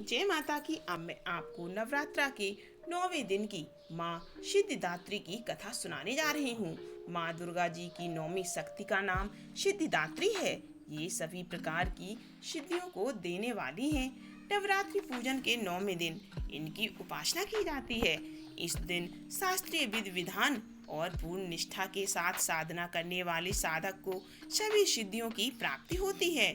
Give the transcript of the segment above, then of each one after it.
जय माता की। अब मैं आपको नवरात्रा के 9वें दिन की माँ सिद्धिदात्री की कथा सुनाने जा रही हूँ। माँ दुर्गा जी की 9वीं शक्ति का नाम सिद्धिदात्री है। ये सभी प्रकार की सिद्धियों को देने वाली हैं। नवरात्रि पूजन के 9वें दिन इनकी उपासना की जाती है। इस दिन शास्त्रीय विधि विधान और पूर्ण निष्ठा के साथ साधना करने वाले साधक को सभी सिद्धियों की प्राप्ति होती है।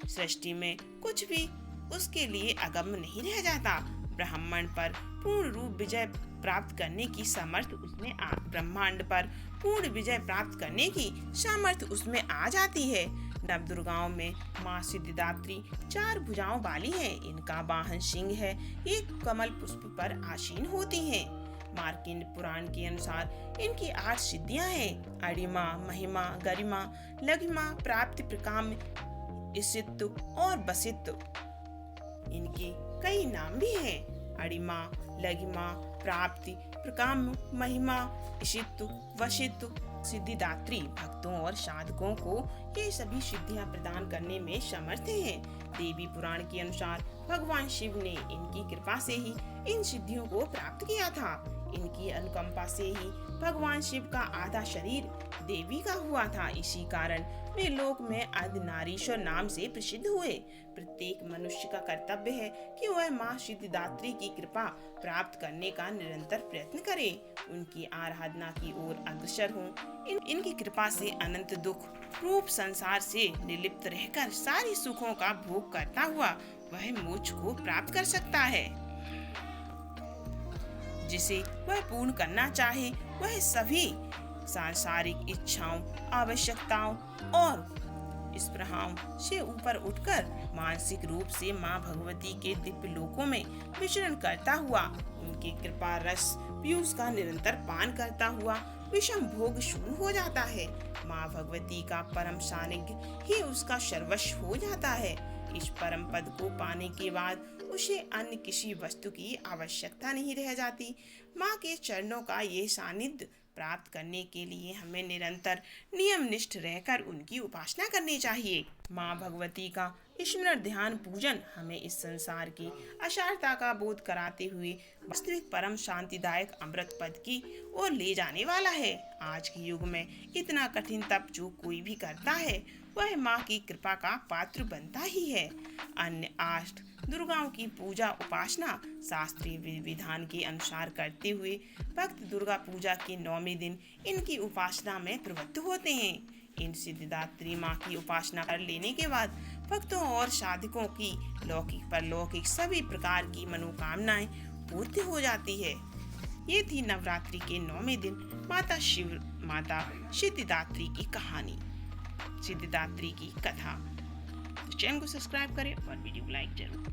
सृष्टि में कुछ भी उसके लिए अगम्य नहीं रह जाता। ब्रह्मांड पर पूर्ण रूप विजय प्राप्त करने की सामर्थ्य उसमें ब्रह्मांड पर पूर्ण विजय प्राप्त करने की सामर्थ्य उसमें आ जाती है। नव दुर्गाओं में माँ सिद्धिदात्री 4 भुजाओं वाली है। इनका वाहन सिंह है। ये कमल पुष्प पर आसीन होती हैं। मार्कंड पुराण के अनुसार इनकी 8 सिद्धियां हैं। अरिमा, महिमा, गरिमा, लघिमा, प्राप्ति, प्रकाम्य, इसित्तु और बसित्तु। इनके कई नाम भी हैं। अरिमा, लघिमा, प्राप्ति, प्रकाम्य, महिमा, इशित्तु, वशित्तु। सिद्धिदात्री भक्तों और साधकों को ये सभी सिद्धियां प्रदान करने में समर्थ हैं। देवी पुराण के अनुसार भगवान शिव ने इनकी कृपा से ही इन सिद्धियों को प्राप्त किया था। इनकी अनुकंपा से ही भगवान शिव का आधा शरीर देवी का हुआ था। इसी कारण वे लोक में अर्धनारीश्वर नाम से प्रसिद्ध हुए। प्रत्येक मनुष्य का कर्तव्य है कि वह माँ सिद्धिदात्री की कृपा प्राप्त करने का निरंतर प्रयत्न करे, उनकी आराधना की ओर अग्रसर हो। इनकी कृपा से अनंत दुख रूप संसार से निर्लिप्त रहकर सारी सुखों का भोग करता हुआ वह मोक्ष को प्राप्त कर सकता है। जिसे वह पूर्ण करना चाहे वह सभी सांसारिक इच्छाओं, आवश्यकताओं और स्पृहाओं से ऊपर उठकर मानसिक रूप से माँ भगवती के दिव्य लोकों में विचरण करता हुआ उनकी कृपा रस पीयूष का निरंतर पान करता हुआ विषम भोग शून्य हो जाता है। माँ भगवती का परम सानिध्य ही उसका सर्वस्व हो जाता है। इस परम पद को पाने के बाद उसे अन्य किसी वस्तु की आवश्यकता नहीं रह जाती। माँ के चरणों का ये सानिध्य प्राप्त करने के लिए हमें निरंतर नियम निष्ठ रहकर उनकी उपासना करनी चाहिए। माँ भगवती का स्मरण ध्यान पूजन हमें इस संसार की असारता का बोध कराते हुए वास्तविक परम शांतिदायक अमृत पद की ओर ले जाने वाला है। आज के युग में इतना कठिन तप जो कोई भी करता है वह माँ की कृपा का पात्र बनता ही है। अन्य 8 दुर्गाओं की पूजा उपासना शास्त्रीय विधान के अनुसार करते हुए भक्त दुर्गा पूजा के 9वें दिन इनकी उपासना में प्रवृत्त होते हैं। इन सिद्धिदात्री माँ की उपासना कर लेने के बाद भक्तों और साधकों की लौकिक परलौकिक सभी प्रकार की मनोकामनाएं पूर्ति हो जाती है। ये थी नवरात्रि के 9वें दिन माता सिद्धिदात्री की कहानी, सिद्धिदात्री की कथा। तो चैनल को सब्सक्राइब करें और वीडियो को लाइक जरूर।